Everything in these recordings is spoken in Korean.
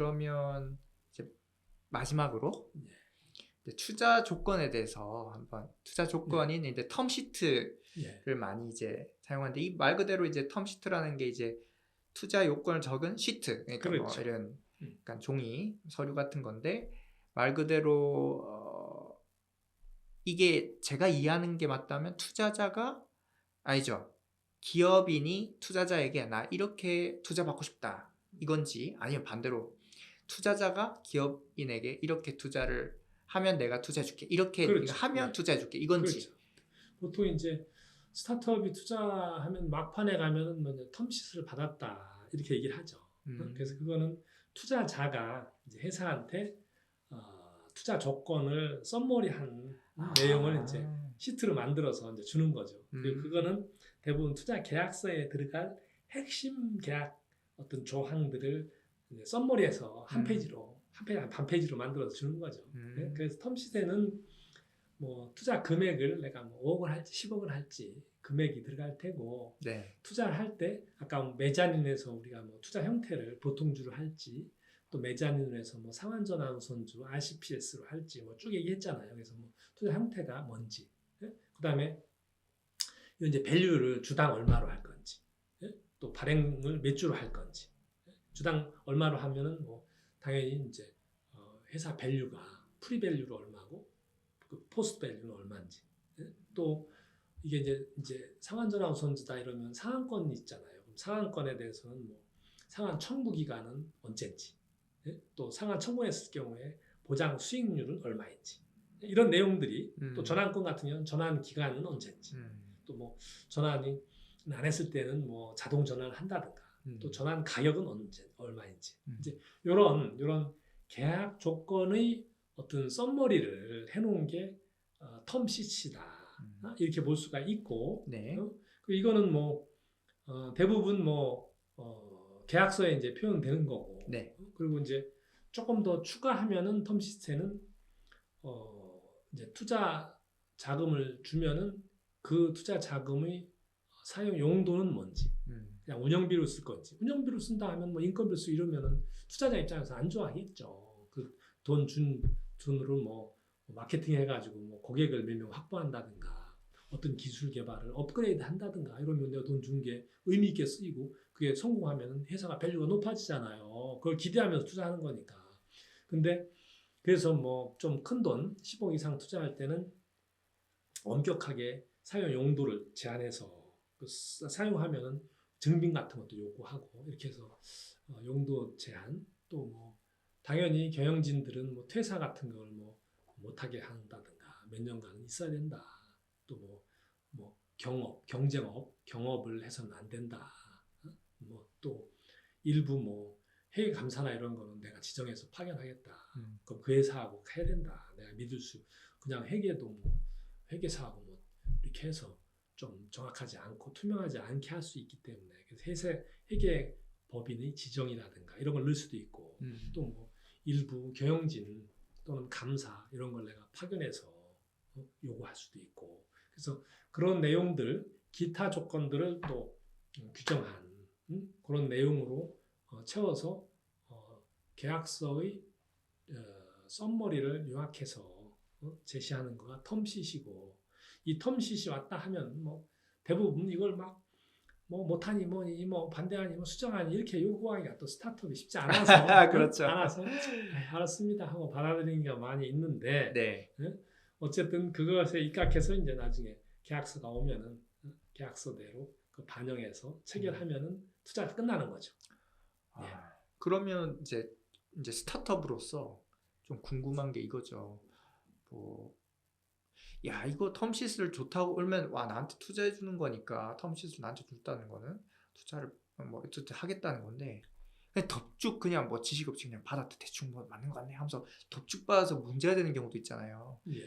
그러면 이제 마지막으로 예. 이제 투자 조건에 대해서 한번 투자 조건인 이제 텀시트를 예. 많이 이제 사용하는데 이 말 그대로 이제 텀시트라는 게 이제 투자 요건을 적은 시트 그러니까 뭐 그렇죠. 이런 약간 종이 서류 같은 건데 말 그대로 이게 제가 이해하는 게 맞다면 투자자가 아니죠. 기업인이 투자자에게 나 이렇게 투자 받고 싶다 이건지 아니면 반대로 투자자가 기업인에게 이렇게 투자를 하면 내가 투자해줄게 이렇게 그렇죠. 하면 예. 투자해줄게 이건지. 그렇죠. 보통 이제 스타트업이 투자하면 막판에 가면은 뭐 텀시트를 받았다 이렇게 얘기를 하죠. 그래서 그거는 투자자가 이제 회사한테 투자 조건을 썸머리한 내용을 이제 시트로 만들어서 이제 주는 거죠. 그리고 그거는 대부분 투자 계약서에 들어갈 핵심 계약 어떤 조항들을 이제 썸머리해서 한 페이지로 반 페이지로 만들어서 주는 거죠. 네? 그래서 텀시트에는 뭐 투자 금액을 내가 뭐 5억을 할지 10억을 할지 금액이 들어갈 테고 네. 투자를 할 때 아까 뭐 메자닌에서 우리가 뭐 투자 형태를 보통주로 할지 또 메자닌으로 해서 뭐 상환전환우선주 RCPS로 할지 뭐 쭉 얘기했잖아요. 그래서 뭐 투자 형태가 뭔지 예? 그다음에 이제 밸류를 주당 얼마로 할 건지 예? 또 발행을 몇 주로 할 건지 예? 주당 얼마로 하면은 뭐 당연히 이제 회사 밸류가 프리밸류로 얼마고 그 포스트 밸류는 얼마인지 예? 또 이게 이제 상환전환 우선주다 이러면 상한권이 있잖아요. 그럼 상한권에 대해서는 뭐 상한 청구 기간은 언제인지 예? 또 상한 청구했을 경우에 보장 수익률은 얼마인지 이런 내용들이 또 전환권 같은 경우는 전환 기간은 언제인지 또 뭐 전환이 안 했을 때는 뭐 자동 전환을 한다든가 또 전환 가격은 얼마인지 이제 이런 계약 조건의 어떤 썸머리를 해놓은 게 텀시트다 이렇게 볼 수가 있고 네. 이거는 뭐 대부분 뭐 계약서에 이제 표현되는 거고 네. 그리고 이제 조금 더 추가하면은 텀시트에는 이제 투자 자금을 주면은 그 투자 자금의 사용 용도는 뭔지 그냥 운영비로 쓸 건지 운영비로 쓴다 하면 뭐 인건비로 쓰고 이러면은 투자자 입장에서 안 좋아하겠죠. 그 돈 준 돈으로 뭐 마케팅 해가지고 뭐 고객을 몇 명 확보한다든가 어떤 기술 개발을 업그레이드 한다든가 이러면 내가 돈 준 게 의미 있게 쓰이고 그게 성공하면 회사가 밸류가 높아지잖아요. 그걸 기대하면서 투자하는 거니까. 근데 그래서 뭐 좀 큰 돈 10억 이상 투자할 때는 엄격하게 사용 용도를 제한해서 사용하면은 증빙 같은 것도 요구하고 이렇게 해서 용도 제한 또 뭐 당연히 경영진들은 뭐 퇴사 같은 걸 뭐 못하게 한다든가 몇 년간은 있어야 된다. 또 뭐 경업을 해서는 안 된다. 뭐 또 일부 뭐 회계 감사나 이런 거는 내가 지정해서 파견하겠다. 그럼 그 회사하고 해야 된다. 내가 믿을 수 그냥 회계도 뭐 회계사하고 뭐 이렇게 해서 좀 정확하지 않고 투명하지 않게 할 수 있기 때문에 그래서 회계 법인의 지정이라든가 이런 걸 넣을 수도 있고 또 뭐 일부 경영진 또는 감사 이런 걸 내가 파견해서 요구할 수도 있고 그래서 그런 내용들 기타 조건들을 또 규정한 그런 내용으로 채워서 계약서의 썸머리를 요약해서 제시하는 거가 텀시트이고 이 텀시트이 왔다 하면 뭐 대부분 이걸 막 뭐 못하니 뭐니 뭐 반대하니 뭐 수정하니 이렇게 요구하기가 또 스타트업이 쉽지 않아서 그렇죠. 알았습니다 하고 받아들이는 게 많이 있는데 네. 어쨌든 그것에 입각해서 이제 나중에 계약서가 오면은 계약서대로 그 반영해서 체결하면은 투자가 끝나는 거죠. 네. 그러면 이제 스타트업으로서 좀 궁금한 게 이거죠. 뭐 야 이거 텀시트를 좋다고 울면 와 나한테 투자해 주는 거니까 텀시트를 나한테 줬다는 거는 투자를 뭐 어쨌든 하겠다는 건데 그냥 덥죽 그냥 뭐 지식 없이 그냥 받았다 대충 뭐 맞는 거 같네 하면서 덥죽 받아서 문제가 되는 경우도 있잖아요. 예.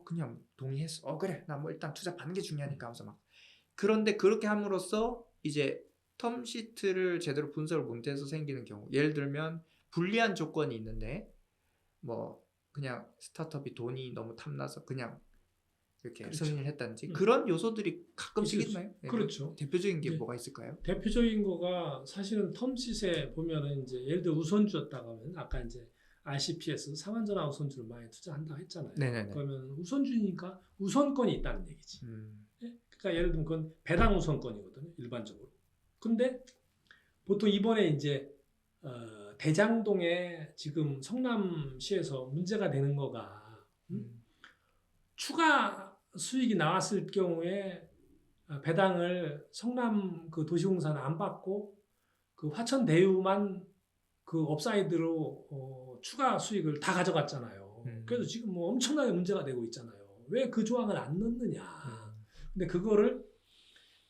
그냥 동의했어. 그래 나 뭐 일단 투자 받는 게 중요하니까 하면서 막 그런데 그렇게 함으로써 이제 텀시트를 제대로 분석을 못해서 생기는 경우 예를 들면 불리한 조건이 있는데 뭐 그냥 스타트업이 돈이 너무 탐나서 그냥 이렇게 그렇죠. 승인을 했다든지 그런 요소들이 가끔씩 있을 수- 있나요? 네. 그렇죠. 대표적인 게 네. 뭐가 있을까요? 대표적인 거가 사실은 텀짓에 보면은 이제 예를 들어 우선주였다고 하면 아까 이제 RCPS 상한전화 우선주를 많이 투자한다고 했잖아요. 네네네. 그러면 우선주니까 우선권이 있다는 얘기지. 음. 그러니까 예를 들면 그건 배당 우선권이거든요. 일반적으로. 근데 보통 이번에 이제 대장동에 지금 성남시에서 문제가 되는 거가 추가 수익이 나왔을 경우에 배당을 성남 그 도시공사는 안 받고 그 화천대유만 그 업사이드로 추가 수익을 다 가져갔잖아요. 그래서 지금 뭐 엄청나게 문제가 되고 있잖아요. 왜 그 조항을 안 넣느냐. 근데 그거를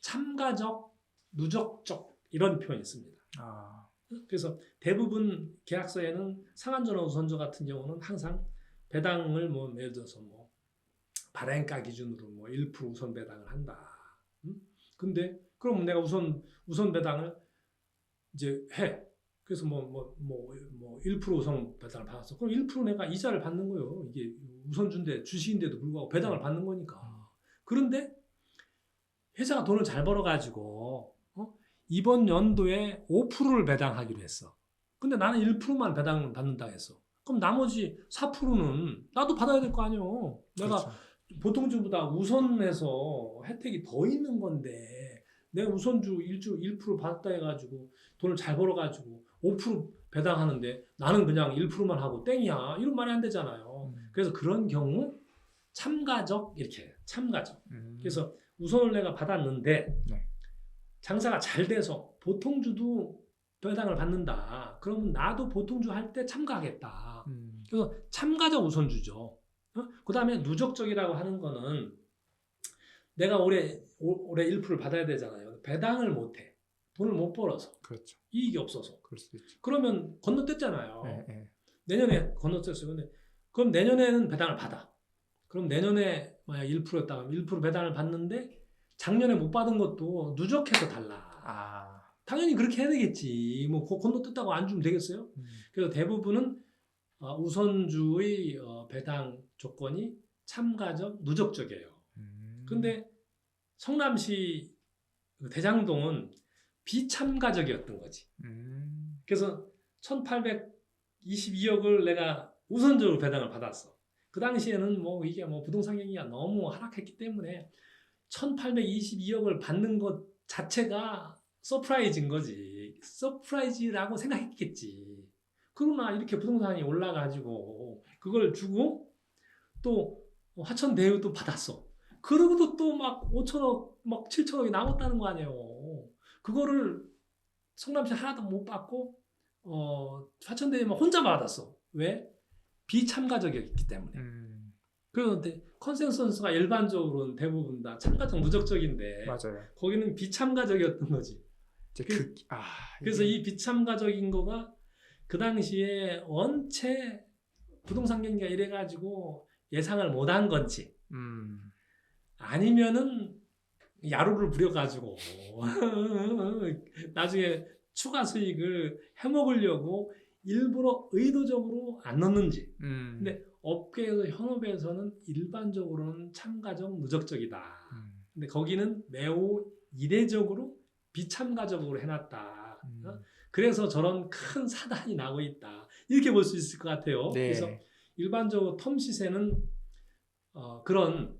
참가적, 누적적 이런 표현이 있습니다. 아. 그래서 대부분 계약서에는 상한전화 우선주 같은 경우는 항상 배당을 뭐 예를 들어서 뭐 발행가 기준으로 뭐 1% 우선 배당을 한다. 근데 그럼 내가 우선 배당을 이제 해. 그래서 뭐 1% 우선 배당을 받았어. 그럼 1% 내가 이자를 받는 거예요. 이게 우선주인데 주식인데도 불구하고 배당을 받는 거니까. 그런데 회사가 돈을 잘 벌어가지고 이번 연도에 5%를 배당하기로 했어. 근데 나는 1%만 배당을 받는다 했어. 그럼 나머지 4%는 나도 받아야 될 거 아니에요. 내가 그렇죠. 보통주보다 우선해서 혜택이 더 있는 건데 내가 우선주 1% 받았다 해가지고 돈을 잘 벌어가지고 5% 배당하는데 나는 그냥 1%만 하고 땡이야. 이런 말이 안 되잖아요. 그래서 그런 경우 참가적 이렇게 참가적. 그래서 우선을 내가 받았는데 네. 장사가 잘 돼서 보통주도 배당을 받는다. 그러면 나도 보통주 할 때 참가하겠다. 그래서 참가적 우선주죠. 그 다음에 누적적이라고 하는 거는 내가 올해 1%를 받아야 되잖아요. 배당을 못해. 돈을 못 벌어서. 그렇죠. 이익이 없어서. 그럴 수도 있죠. 그러면 건너뛰었잖아요. 네, 네. 내년에 건너뛰었어요. 근데 그럼 내년에는 배당을 받아. 그럼 내년에 만약 1%였다가 1% 배당을 받는데 작년에 못 받은 것도 누적해서 달라. 아. 당연히 그렇게 해야 되겠지. 뭐 건너뛰었다고 안 주면 되겠어요? 그래서 대부분은 우선주의 배당 조건이 참가적, 누적적이에요. 근데 성남시 대장동은 비참가적이었던 거지. 그래서 1,822억을 내가 우선적으로 배당을 받았어. 그 당시에는 뭐 이게 뭐 부동산 경기가 너무 하락했기 때문에 1,822억을 받는 것 자체가 서프라이즈인 거지. 서프라이즈라고 생각했겠지. 그러나 이렇게 부동산이 올라가지고 그걸 주고 또 화천대유도 받았어. 그러고도 또 막 5천억, 막 7천억이 남았다는 거 아니에요. 그거를 성남시 하나도 못 받고 화천대유만 혼자 받았어. 왜? 비참가적이었기 때문에. 그런데 컨센서스가 일반적으로는 대부분 다 참가적, 누적적인데 맞아요. 거기는 비참가적이었던 거지. 그래서 이 비참가적인 거가 그 당시에 원체 부동산 경기가 이래가지고 예상을 못한 건지 아니면은 야루를 부려가지고 나중에 추가 수익을 해먹으려고 일부러 의도적으로 안 넣는지. 근데 업계에서 현업에서는 일반적으로는 참가적, 누적적이다. 근데 거기는 매우 이례적으로 비참가적으로 해놨다. 그래서 저런 큰 사단이 나고 있다. 이렇게 볼 수 있을 것 같아요. 네. 그래서 일반적으로 텀시세는 그런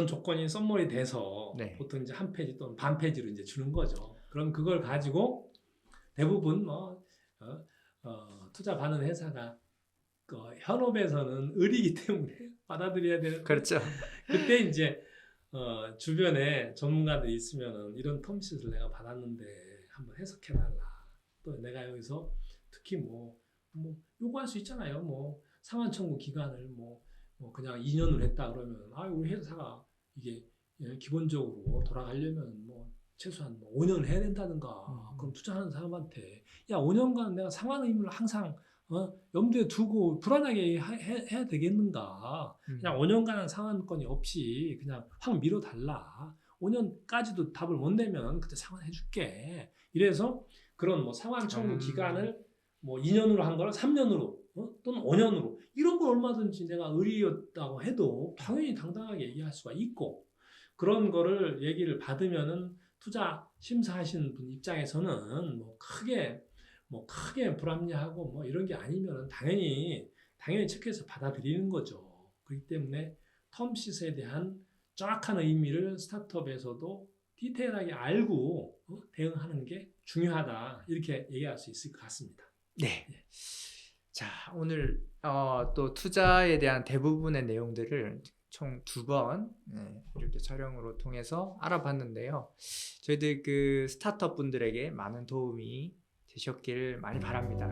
조건이 썸머리 돼서 네. 보통 이제 한 페이지 또는 반 페이지로 이제 주는 거죠. 그럼 그걸 가지고 대부분 투자 받는 회사가 현업에서는 을이기 때문에 받아들여야 되는. 그렇죠. 그때 이제 주변에 전문가들이 있으면은 이런 텀시를 내가 받았는데 한번 해석해달라. 또 내가 여기서 특히 뭐 요구할 수 있잖아요. 뭐 상환 청구 기간을 뭐 그냥 2년을 했다 그러면 우리 회사가 이게 기본적으로 돌아가려면 뭐 최소한 5년을 해야 된다든가. 그럼 투자하는 사람한테 5년간 내가 상환 의무를 항상 염두에 두고 불안하게 해야 되겠는가. 그냥 5년간은 상환권이 없이 그냥 확 밀어달라. 5년까지도 답을 못 내면 그때 상환해줄게. 이래서 그런 뭐 상환 청구 기간을 뭐 2년으로 한 거를 3년으로 또는 5년으로 이런 걸 얼마든지 내가 의리였다고 해도 당연히 당당하게 얘기할 수가 있고 그런 거를 얘기를 받으면은 투자 심사하시는 분 입장에서는 크게 불합리하고 뭐 이런 게 아니면은 당연히 체크해서 받아들이는 거죠. 그렇기 때문에 텀시스에 대한 정확한 의미를 스타트업에서도 디테일하게 알고 대응하는 게 중요하다. 이렇게 얘기할 수 있을 것 같습니다. 네. 자, 오늘 또 투자에 대한 대부분의 내용들을 총 2번 이렇게 촬영으로 통해서 알아봤는데요. 저희들 그 스타트업 분들에게 많은 도움이 되셨길 많이 바랍니다.